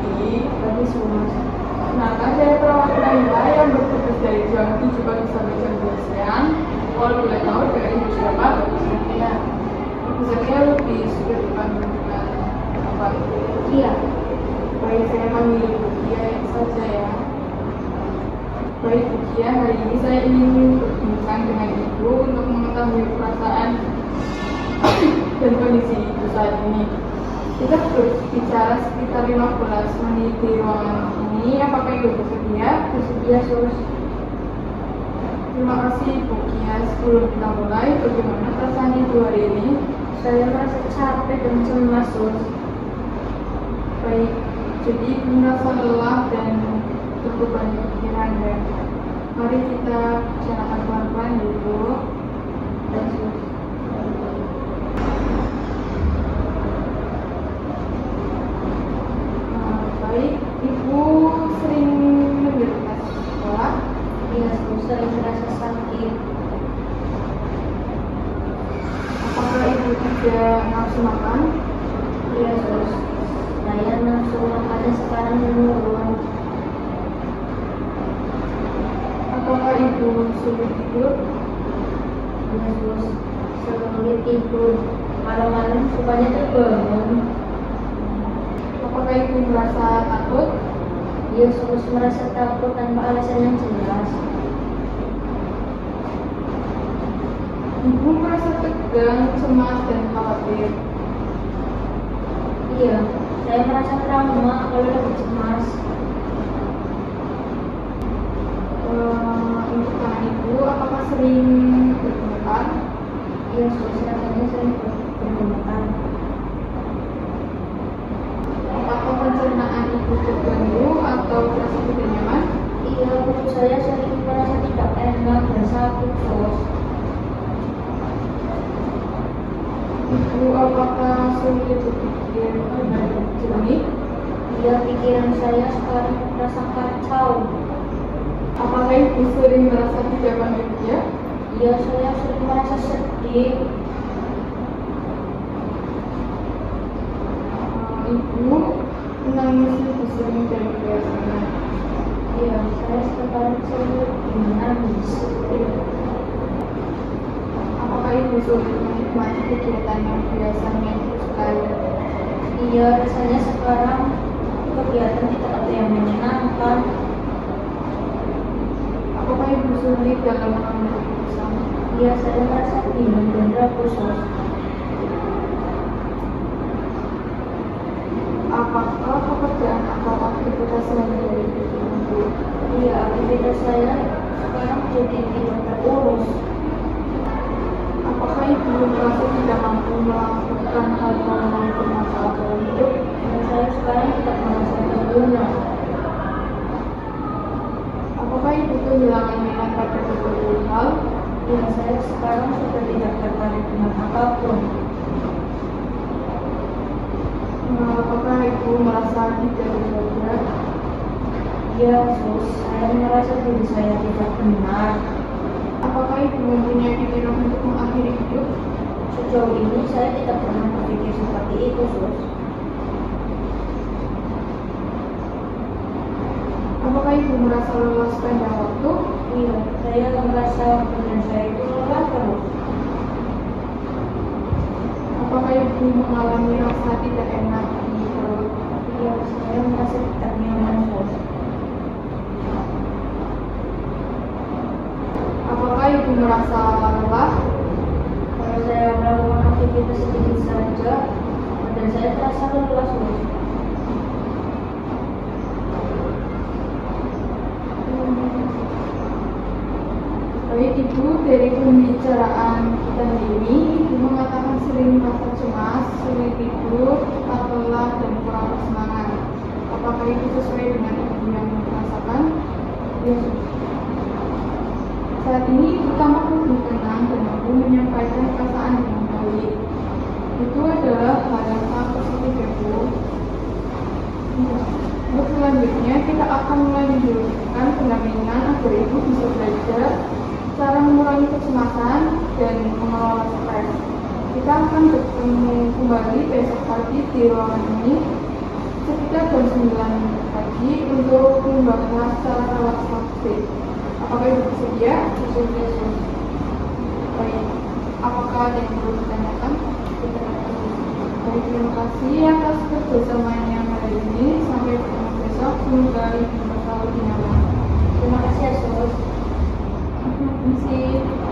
pagi. Pagi semua. Kenalkan, saya perawat Nabila yang bertugas dari jam 7 pagi sampai jam 2 siang. Boleh tahu dari ibu siapa? Ya. Saya lebih suka dipanggil dengan apa? Iya. Baik, saya panggil Bu Kia saja ya. Baik Bu Kia, hari ini saya ingin berbincang dengan Ibu untuk mengetahui perasaan dan kondisi Ibu saat ini. Kita berbicara sekitar 15 menit di ruangan ini. Apakah Ibu bersedia? Bersedia, Sus. Terima kasih Bu Kia. Sebelum kita mulai, bagaimana perasaan Ibu hari ini? Saya merasa capek dan cemas, Sus. Baik, jadi Ibu merasa lelah dan terbebani pikiran ya. Mari kita bicarakan pelan-pelan dulu. Dan Sus. Baik, Ibu sering menderita sekolah. Iya, Sus. Sering merasa sakit. Apakah Ibu tidak nafsu makan? Iya, Sus. Saya nafsu makannya sekarang menurun. Apakah Ibu sulit tidur? Iya, Sus. Sulit tidur. Malam-malam sukanya terbangun. Apakah Ibu merasa takut? Iya, Sus. Merasa takut tanpa alasan yang jelas. Ibu merasa tegang, cemas, dan khawatir. Iya, saya merasa trauma kalau lagi cemas. Untuk tangan Ibu, apakah sering bergemetar? Iya, Sus. Rasanya sering bergemetar. Apakah pencernaan Ibu terganggu atau terasa tidak nyaman? Iya, perut saya sering merasa tidak enak dan sakit, Sus. Ibu apakah sulit berpikir dengan jernih? Iya, pikiran saya sekarang merasa kacau. Apakah Ibu sering merasa tidak bahagia? Iya, saya sering merasa sedih. Ibu menangis lebih sering dari biasanya. Iya, saya sekarang sering menangis. Apakah Ibu sulit menikmati kegiatan yang biasanya Ibu sukai? Iya, rasanya sekarang kegiatan tidak ada yang menyenangkan. Apakah Ibu sulit dalam mengambil keputusan? Iya, saya merasa bingung dan ragu, Sus. Apakah pekerjaan atau aktivitas sehari-hari Ibu? Iya, aktivitas saya sekarang jadi tidak terurus. Apakah Ibu merasa tidak mampu melakukan hal-hal yang bermanfaat dalam hidup? Dan saya sekarang tidak merasa berguna. Apakah Ibu kehilangan minat pada berbagai hal? Ya, saya sekarang sudah tidak tertarik dengan apapun. Apakah Ibu merasa tidak berbahagia? Ya, Sus, saya merasa diri saya tidak benar. Apakah Ibu mempunyai pikiran untuk mengakhiri hidup? Sejauh ini saya tidak pernah berpikir seperti itu, Sus. Apakah Ibu merasa lelah sepanjang waktu? Iya, saya merasa badan saya itu lelah terus. Apakah Ibu mengalami rasa tidak enak di perut? Iya, saya merasa tidak nyaman, Sus. Apakah Ibu merasa lelah? Kalau saya melakukan aktivitas sedikit saja, badan saya terasa lelah, Sus. Baik Ibu, dari pembicaraan kita ini, Ibu mengatakan sering merasa cemas, sulit tidur, tak lelah, dan kurang bersemangat. Apakah itu sesuai dengan Ibu yang merasakan? Iya, Sus. Saat ini Ibu tampak lebih tenang dan mampu menyampaikan perasaan dengan baik. Itu adalah hal yang sangat positif ya Bu. Untuk selanjutnya kita akan melanjutkan pendampingan agar Ibu bisa belajar cara mengurangi kecemasan dan mengelola stres. Kita akan bertemu kembali besok pagi di ruangan ini. sekitar jam 9 pagi untuk membahas cara rawat vaksin. Apakah Ibu bersedia? Bersedia, Sus. Baik. Apakah ada yang perlu ditanyakan? Baik, terima kasih atas kerjasamanya hari ini. Sampai ketemu besok. Semoga Ibu selalu nyaman. Terima kasih ya, Sus. Terima kasih.